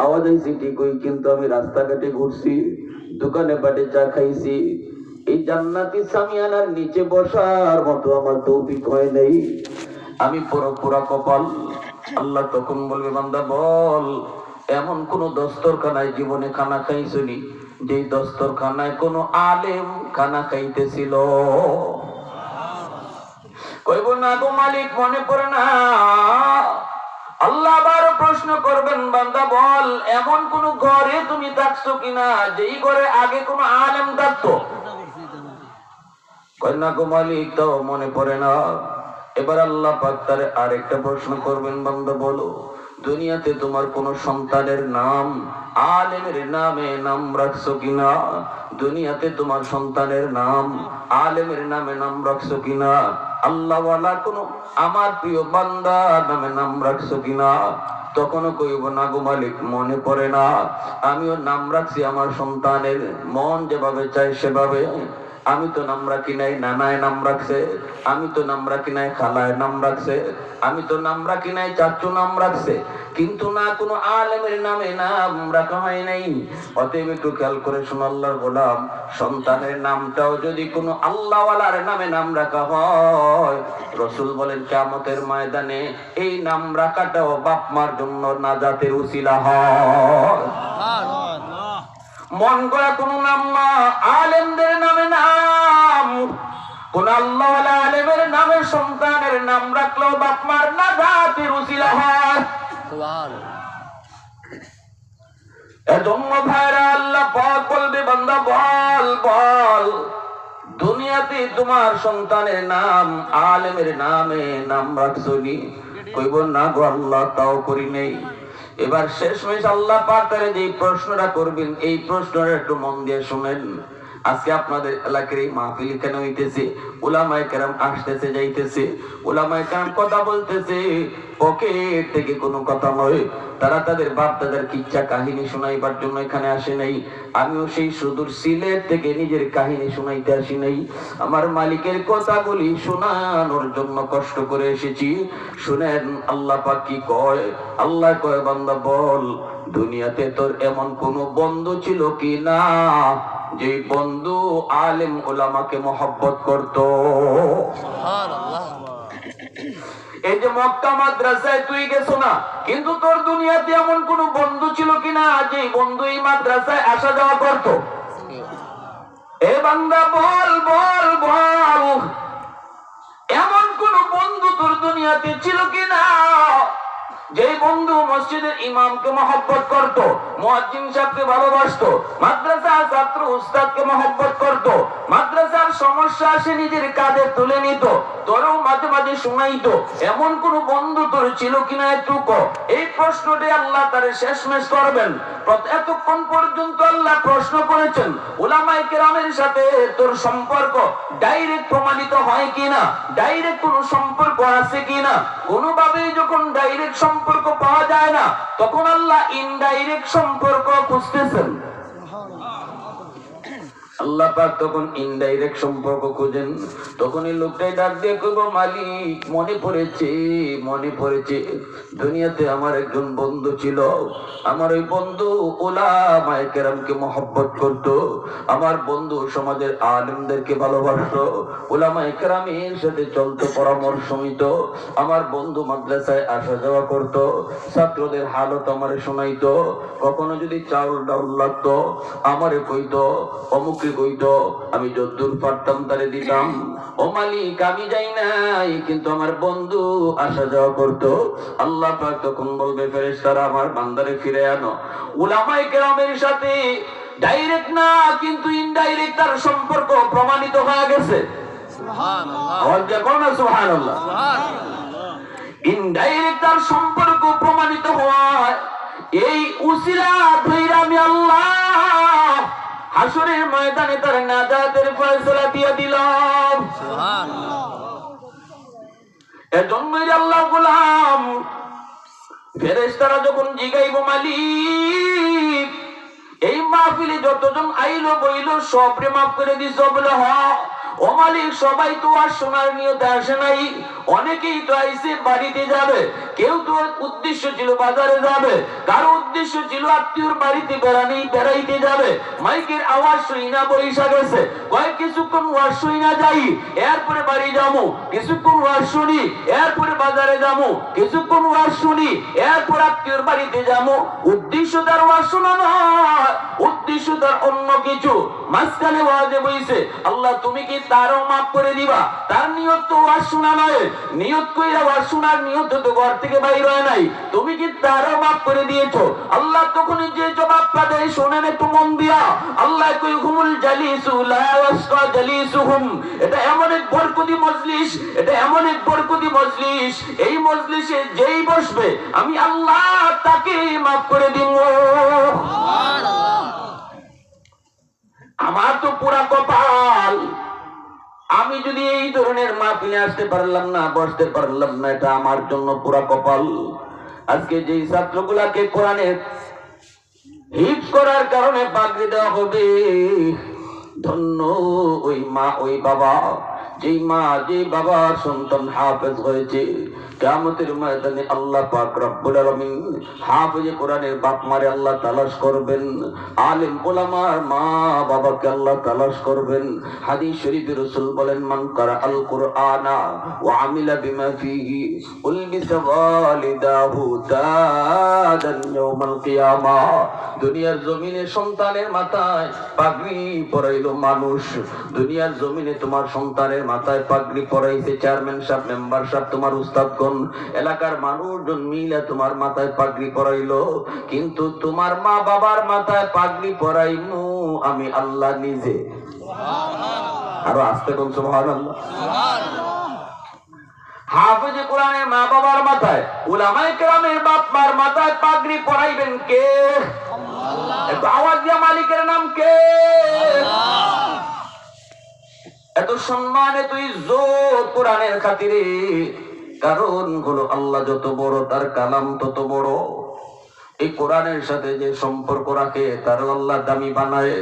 আওয়াজ হইছে ঠিক ওই কিন্তু আমি রাস্তাঘাটে ঘুরছি, দোকানে বাটে চা খাইছি, এই জান্নাতি সামিয়ানার নিচে বসার মতো আমার তৌফিক হয় নাই, আমি পুরা কপাল। আল্লাহ তখন বলবে, বান্দা বল, এমন কোন দস্তরখানায় জীবনে খানা খাইছনি যে দস্তরখানায় কোন আলেম খানা খাইতেছিল? কইব, না গো মালিক, মনে পড়ে না। আল্লাহ আবার প্রশ্ন করবেন, বান্দা বল, এমন কোন ঘরে তুমি থাকছো কিনা যেই ঘরে আগে কোন আলেম থাকতো? কই, না গো মালিক, তো মনে পড়ে না। এবার আল্লাহ পাক তারে আরেকটা প্রশ্ন করবেন, বান্দা বলো, দুনিয়াতে তোমার কোন সন্তানের নাম আলেমের নামে নাম রাখছো কিনা? দুনিয়াতে তোমার সন্তানের নাম আলেমের নামে নাম রাখছো কিনা? আল্লাহওয়ালা কোন আমার প্রিয় বান্দার নামে নাম রাখছো কিনা? তখনও কইব, না গো মালিক, মনে পড়ে না। আমিও নাম রাখছি আমার সন্তানের, মন যেভাবে চায় সেভাবে। আমি তো নাম রাখি নাই নানায় নাম রাখছে, আমি তো নাম রাখি নাই খালায় নাম রাখছে, আমি তো নাম রাখি নাই চাচু নাম রাখছে, কিন্তু না কোনো আলেমের নামে নাম রাখা হয় নাই। অতএব একটু খেয়াল করে শোনো আল্লাহর গোলাম, সন্তানের নামটাও যদি কোনো আল্লাহওয়ালার নামে নাম রাখা হয়, রাসূল বলেন কিয়ামতের ময়দানে এই নাম রাখাটাও বাপ মার জন্য নাজাতের উসিলা হয়। মন গড়া কোন নাম না, আলেমদের নামে নাম, কোন আল্লাহওয়ালা আলেমের নামে সন্তানের নাম রাখলেও বাপ মার নাজাতের উসিলা হয়। এজন্য ভাইরা আল্লাহ পাক বলবে, বান্দা বল বল, দুনিয়াতে তোমার সন্তানের নাম আলেমের নামে নাম রাখছো নি? কইব, না গো আল্লাহ, তাও করি নেই। এবার শেষমেশ আল্লাহ পাক তারে যে প্রশ্নটা করবেন, এই প্রশ্নটা একটু মন দিয়ে শুনেন। আজকে আপনাদের এলাকার এই মাহফিল কেন হইতেছে? উলামায়ে কেরাম আসতেছে যাইতেছে, উলামায়ে কেরাম কথা বলতেছে, পকেট থেকে কোনো কথা নয়। তারা তাদের বাপ দাদার কিচ্ছা কাহিনী শোনাইবার জন্য এখানে আসে নাই। আমিও সেই সুদূর সিলেট থেকে নিজের কাহিনী শোনাইতে আসি নাই, আমার মালিকের কথাগুলি শোনানোর জন্য কষ্ট করে এসেছি। শুনেন আল্লাহ পাক কি কয়। আল্লাহ কয়, বান্দা বল, দুনিয়াতে তোর এমন কোন বন্ধু ছিল কি না যে বন্ধু আলেম ওলামাকে মহব্বত করত? এই যে মক্কা মাদ্রাসায় তুই গেছো না, কিন্তু তোর দুনিয়াতে এমন কোন বন্ধু ছিল কিনা যে বন্ধু এই মাদ্রাসায় আসা যাওয়া করত? এ বান্দা বল বল বল, এমন কোন বন্ধু তোর দুনিয়াতে ছিল কিনা যে বন্ধু মসজিদের ইমামকে মহব্বত করত, মুয়াজ্জিন সাহেবকে ভালোবাসতো, মাদ্রাসার ছাত্র উস্তাদকে মহব্বত করত, মাদ্রাসার সমস্যা সে নিজের কাঁধে তুলে নিত, তোরও মাঝে মাঝে শুনাইতো? এমন কোন বন্ধু তোর ছিল কিনা একটু ক। এই প্রশ্নটি আল্লাহ তার শেষমেশ করবেন। এতক্ষণ পর্যন্ত আল্লাহ প্রশ্ন করেছেন উলামায়ে কেরামের সাথে তোর সম্পর্ক ডাইরেক্ট প্রমাণিত হয় কিনা, ডাইরেক্ট কোন সম্পর্ক আছে কিনা। কোনোভাবেই যখন ডাইরেক্ট সম্পর্ক পাওয়া যায় না, তখন আল্লাহ ইনডাইরেক্ট সম্পর্ক খুঁজতেছেন। আল্লাহ পাক তখন ইনডাইরেক্ট সম্পর্ক খুঁজেন। তখন এই লোকটাই ডাক দিয়ে কইব, মালিক মনে পড়েছে, মনে পড়েছে, দুনিয়াতে আমার একজন বন্ধু ছিল। আমার ওই বন্ধু উলামায়ে কেরামকে মহব্বত করত, আমার বন্ধু সমাজের আলেমদেরকে ভালোবাসতো, উলামায়ে কেরামের সাথে চলতো, পরামর্শ নিত, আমার বন্ধু মাদ্রাসায় আসা যাওয়া করত, ছাত্রদের হালত আমারে শোনাইতো, কখনো যদি চাউল ডাউল লাগতো আমারে কইতো, অমুকে কইতো, আমি যদ্দূর পারতাম তারে দিতাম। ও মালিক আমি যাই নাই, কিন্তু আমার বন্ধু আসা যাওয়া করতো। আল্লাহ পাক তখন বলবে, ফেরেশতারা আমার বান্দারে ফিরে আনো। উলামায়ে কেরামের সাথে ডাইরেক্ট না, কিন্তু ইনডাইরেক্ট তার সম্পর্ক প্রমাণিত হয়ে গেছে। সুবহানাল্লাহ, আওয়াজ দিয়ে কোন সুবহানাল্লাহ। ইনডাইরেক্ট তার সম্পর্ক প্রমাণিত হয়। এই উসিলা ধইরা আমি আল্লাহ হাসরের ময়দানে তার নাজাতের ফয়সালা দিয়ে দিলাম। সুবহানাল্লাহ। এজন্যই আল্লাহ গোলাম ফেরেশতারা যখন জিগাইব, মালিক এই মাহফিলে যতজন আইলো বইলো সবরে মাফ করে দিছ? বলে হ্যাঁ। ও মালিক সবাই তো আর শোনার নিয়তে আসে নাই, অনেকেই তো আইসে বাড়িতে যাবে, কেউ তো উদ্দেশ্য ছিল বাজারে যাবে, কারো উদ্দেশ্য ছিল আত্মীয়র বাড়িতে বেড়াইতে যাবে। মাইকের আওয়াজ শুই না বৈশা গেছে, কয়েক কিছুক্ষণ ওয়াজ শুই না যাই, এরপরে বাড়ি যাবো, কিছুক্ষণ ওয়াজ শুনি, এরপরে বাজারে যাবো, কিছুক্ষণ ওয়াজ শুনি, এরপর আত্মীয়র বাড়িতে যাবো। উদ্দেশ্য তার ওয়াজ শোনা নয়, উদ্দেশ্য তার অন্য কিছু। মাঝখানে ওয়াজে বইছে, আল্লাহ তুমি কি তারও মাফ করে দিবা? তার নিয়ত তো ওয়াজ শোনা নয়, নিয়ত কইরা ওয়াজ শোনার নিয়ত তো ঘর থেকে বাইর হয় নাই, তুমি কি তারও মাফ করে দিয়েছো? আল্লাহ তখন যে জবাবটা দেয় শোনেন একটু মন দিয়া। আল্লাহ কই, হুমুল জালিসু লা ওয়াসকা জালিসুহুম, এটা এমন এক বরকতি মজলিস, এটা এমন এক বরকতি মজলিস, এই মজলিসে যেই বসবে আমি আল্লাহ তাকে মাফ করে দিব। সুবহানাল্লাহ। আমার তো পুরা কপাল, আমি যদি এই ধরনের মাহফিলে আসতে পারলাম না, বসতে পারলাম না, এটা আমার জন্য পুরা কপাল। আজকে যে ছাত্রগুলাকে কোরআনের হিফজ করার কারণে পাগড়ি দেওয়া হবে, ধন্য ওই মা ওই বাবা, যেই মা যে বাবার সন্তান হাফেজ হয়েছে, কিয়ামতের ময়দানে আল্লাহ পাক রব্বুল আলামিন হাফেজে কোরআনের বাপ মারে আল্লাহ তালাশ করবেন, আলেম ওলামার মা বাবাকে আল্লাহ তালাশ করবেন। হাদিস শরীফে রাসূল বলেন, মান কারা আল কুরআনা ওয়া আমিলা বিমা ফিহি উলবিসা ওয়ালিদাহু তাদান ইয়াউমাল কিয়ামা। দুনিয়ার জমিনে সন্তানের মাথায় পাগড়ি পরাইলো মানুষ, দুনিয়ার জমিনে তোমার সন্তানের মাথায় পাগড়ি পরাইছে চেয়ারম্যান সাহেব, মেম্বার সাহেব, তোমার উস্তাদগণ, এলাকার মানুষজন মিলে তোমার মাথায় পাগড়ি পরাইলো, কিন্তু তোমার মা বাবার মাথায় পাগড়ি পরাইনু আমি আল্লাহ নিজে। আরো আস্তে কোন সুবহানাল্লাহ। হাফেজে কোরআনের মা বাবার মাথায়, উলামায়ে কেরামের বাপ মার মাথায় পাগড়ি পরাইবেন কে? আল্লাহ। একটু আওয়াজ দিয়া মালিকের নাম কে? আল্লাহ। সম্মান এত ইজ্জত কোরআনের খাতিরে, কারণ হলো আল্লাহ যত বড় তার কালাম তত বড়। এই কোরআনের সাথে যে সম্পর্ক রাখে তারও আল্লাহ দামি বানায়।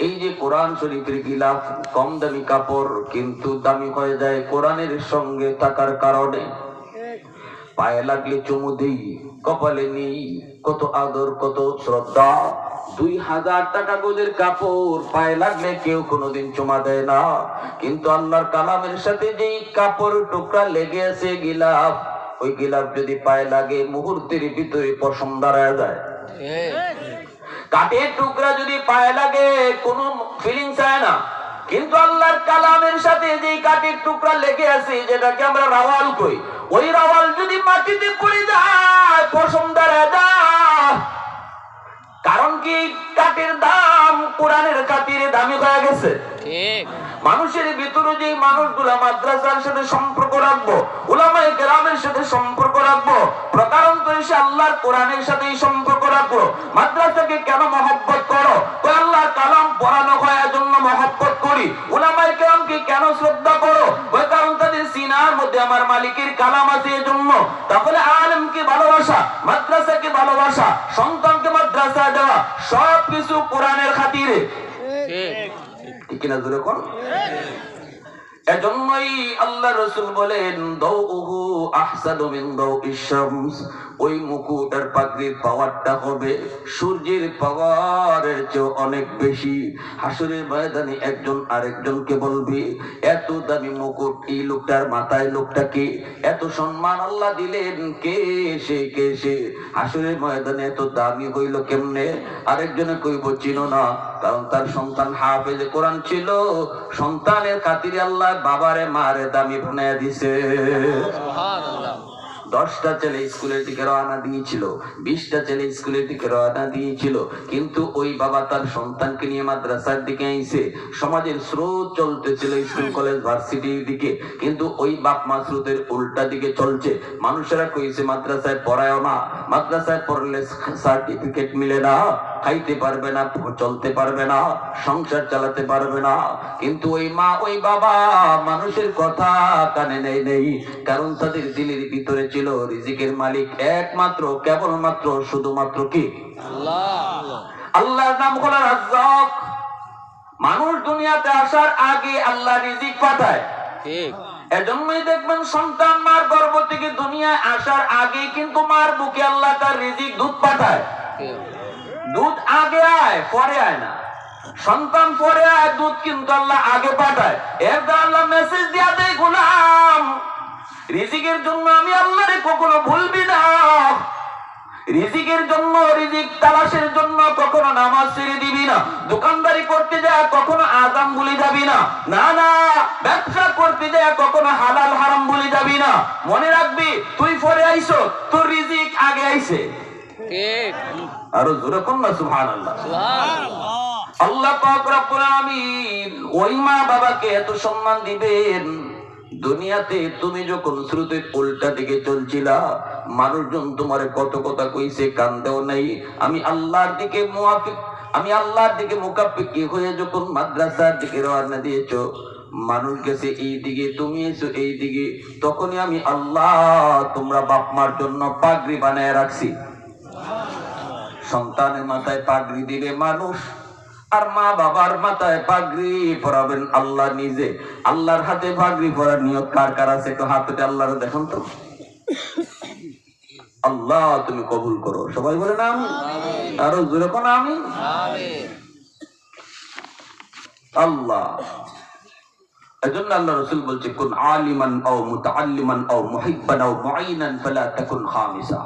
এই যে কোরআন শরীফের গিলাফ কম দামি কাপড়, কিন্তু দামি হয়ে যায় কোরআনের সঙ্গে থাকার কারণে। পায়ে লাগলে চুমু দিই, কপালে নেই কত আদর কত শ্রদ্ধা। 2000 টাকা গোদের কাপড় পায়ে লাগলে কেউ কোনোদিন চুমা দেয় না, কিন্তু আল্লাহর কালামের সাথে যেই কাপড় টুকরা লেগে আছে গিলাফ, ওই গিলাফ যদি পায়ে লাগে মুহূর্তের ভিতরে পশম দাঁড়ায় যায়। কাঠের টুকরা যদি পায়ে লাগে কোনো ফিলিংস হয় না, কিন্তু আল্লাহর কালামের সাথে যে কাঠের টুকরা লেগে আছে, যেটাকে আমরা রাওয়াল কই, ওই রাওয়াল যদি মাটিতে পড়ে যায় পশম দাঁড়ায় যায়। কারণ কি? কাঠের দাম কোরআনের খাতিরে দামি হয়ে গেছে। ঠিক মানুষের ভিতরে যে মানুষগুলা মাদ্রাসার সাথে সম্পর্ক রাখবো, উলামায়ে কেরামের সাথে সম্পর্ক রাখবো, প্রকারান্তরে সে আল্লাহর কোরআনের সাথেই সম্পর্ক রাখবো। মাদ্রাসাকে কেন মহব্বত করো? তো আল্লাহর কালাম পড়ানো হয় এজন্য মহব্বত করি। উলামায়ে কেরামকে কেন শ্রদ্ধা করো? ওই কারণ তাদের সিনার মধ্যে আমার মালিকের কালাম আছে এজন্য। তাহলে আলেমকে ভালোবাসা, মাদ্রাসাকে ভালোবাসা, সন্তানকে মাদ্রাসা দেওয়া, সবকিছু কোরআনের খাতিরে। ঠিক কিনা জোরে কোন? এজন্যই আল্লাহ রাসূল বলেন দাউহু আহসানু মিন দাউইশ শামস, ওই মুকুটের পাগড়ির পাওয়ারটা হবে সূর্যের পাওয়ারের চেয়ে অনেক বেশি। হাসরের ময়দানে একজন আরেকজনকে বলবে এত দামি মুকুট এই লোকটার মাথায়, লোকটাকে এত সম্মান আল্লাহ দিলেন, কে সে কে সে? হাসরের ময়দানে এত দামি হইল কেমনে? আরেকজনে কইব চিনো না, কারণ তার সন্তান হাফেজে কোরআন ছিল। সন্তানের খাতিরে আল্লাহ বাবারে মারে দামি বানায় দিছে। সুবহানাল্লাহ। 10টা ছেলে স্কুলের দিকে রওনা দিয়েছিল, 20টা ছেলে স্কুলের দিকে রওনা দিয়েছিল, কিন্তু ওই বাবা তার সন্তানকে নিয়ে মাদ্রাসার দিকে আইছে। সমাজের স্রোত চলতেছিল স্কুল কলেজ ভার্সিটির দিকে, কিন্তু ওই বাপ মা স্রোতের উল্টা দিকে চলছে। মানুষেরা কইছে মাদ্রাসায় পড়ায়ও না, মাদ্রাসায় পড়লে সার্টিফিকেট মিলে না, খাইতে পারবে না, চলতে পারবে না, সংসার চালাতে পারবে না। কিন্তু ওই মা ওই বাবা মানুষের কথা কানে নেই, কারণ তাদের দিলের ভিতরে ছিল রিজিকের মালিক একমাত্র, কেবলমাত্র, শুধুমাত্র কি? আল্লাহ। আল্লাহর নাম হলো রাজ্জাক। মানুষ দুনিয়াতে আসার আগে আল্লাহ রিজিক পাঠায়। ঠিক এজন্যই দেখবেন সন্তান মার গর্ভ থেকে দুনিয়ায় আসার আগে কিন্তু মার বুকে আল্লাহ তার রিজিক দুধ পাঠায়। দুধ আগে আয় পরে আয় না, সন্তান পরে আয়, দুধ কিন্তু আল্লাহ আগে পাঠায়। এর দ্বারা আল্লাহ মেসেজ দিয়া দেয় গোলাম রিজিকের জন্য আমি আল্লাহরে কখনো ভুলবি না। রিজিকের জন্য, রিজিক তালাশের জন্য কখনো নামাজ ছেড়ে দিবি না। দোকানদারি করতে যায় কখনো আযান ভুলে যাবি না। না না, ব্যবসা করতে যায় কখনো হালাল হারাম ভুলে যাবি না। মনে রাখবি তুই পরে আইছো, তোর রিজিক আগে আইছে। ঠিক আরো জোরে কোন না সুবহানাল্লাহ। সুবহানাল্লাহ। আল্লাহ পাক রব্বুল আলামিন ওই মা বাবাকে এত সম্মান দিবেন। দুনিয়াতে তুমি যখন স্রোতের উল্টা দিকে চলছিলা, মানুষজন তোমারে কত কথা কইছে, কান্দেও নাই। আমি আল্লাহর দিকে মুআফিক, আমি আল্লাহর দিকে মুকাফিকি হয়ে যখন মাদ্রাসার দিকে রওনা দিয়েছো, মানুষ গেছে এই দিকে, তুমি এসো এই দিকে, তখনই আমি আল্লাহ তোমরা বাপ মার জন্য পাগড়ি বানায় রাখছি। সন্তানের মাথায় পাগড়ি দিবে মানুষ, আর মা বাবার মাথায় পাগড়ি পরাবেন আল্লাহ নিজে। আল্লাহর হাতে পাগড়ি পরার নিয়ত কার কার আছে একটু হাত উঠে আল্লাহর দেখুন তো। আল্লাহ তুমি কবুল করো, সবাই বলেন আমিন। আরো জোরে কোন আমিন। আল্লাহ। এজন্য আল্লাহ রাসূল বলছে কুন আলিমান আও মুতাআল্লিমান আও মুহিব্বান আও মুআইনান ফালা তাকুন খামিসা।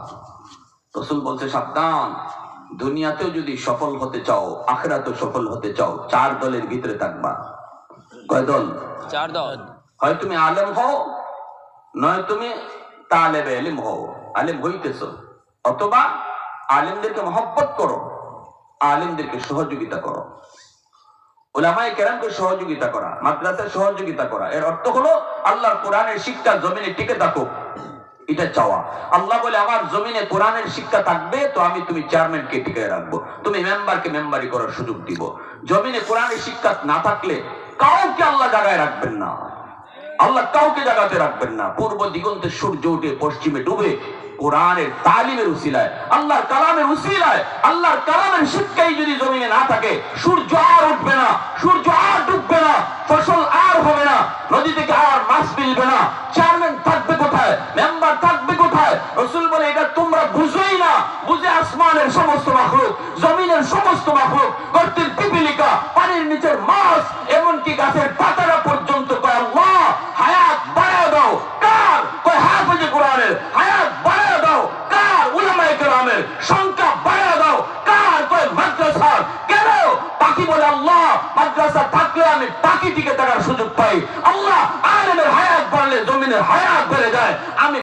রাসূল বলছে সাবধান, দুনিয়াতেও যদি সফল হতে চাও, আখিরাতেও সফল হতে চাও, 4 দলের ভিতরে থাকবা। কয় দল? 4 দল। হয় তুমি আলেম হও, নয় তুমি তালেবে ইলম হও, আলেম হইতেছো, অথবা আলেমদেরকে মহব্বত করো, আলেমদেরকে সহযোগিতা করো। উলামায়ে কেরামকে সহযোগিতা করা, মাদ্রাসায় সহযোগিতা করা, এর অর্থ হলো আল্লাহর কোরআনের শিক্ষা জমিনে টিকে থাকুক, এটা চাওয়া। আল্লাহ বলে আমার জমিনে কোরআনের শিক্ষা থাকবে তো আমি তুমি চেয়ারম্যানকে টিকে রাখবো, তুমি মেম্বারকে মেম্বারি করার সুযোগ দিব। জমিনে কোরআনের শিক্ষা না থাকলে কাউকে আল্লাহ জায়গায় রাখবেন না, আল্লাহ কাউকে জায়গাতে রাখবেন না। পূর্ব দিগন্তে সূর্য উঠে পশ্চিমে ডুবে, কোরআনের তালিমের উসিলায়, আল্লাহর কালামের উসিলায়, আল্লাহর কালামের শিক্ষাই যদি জমিনে না থাকে, সূর্য আর উঠবে না, সূর্য আর ডুববে না, ফসল আর হবে না, নদী থেকে আর মাছ মিলবে না, চেয়ারম্যান থাকবে কোথায়, মেম্বার থাকবে কোথায়? রাসূল বলে এটা তোমরা বুঝোই না, বুঝে আসমানের সমস্ত মাখলুক, জমিনের সমস্ত মাখলুক, গর্তের পিপিলিকা, পানির নিচের মাছ, এমনকি গাছের পাতারা পর্যন্ত কয় আল্লাহ হায়াত বাড়ায় দাও। কার? কয় হাফেজে কোরআনের। হায়াত বাড়ায় দাও। কার? উলামায়ে কেরামের। সংখ্যা বাড়ায় দাও। কার? কয় মাদ্রাসার। কেন? পাখি বলে আল্লাহ মাদ্রাসা থাকলে আমি পাখি টিকে থাকার সুযোগ পাই। আল্লাহ আলেমের হায়াত বাড়লে জমিনের হায়াত বেড়ে যায়। আমি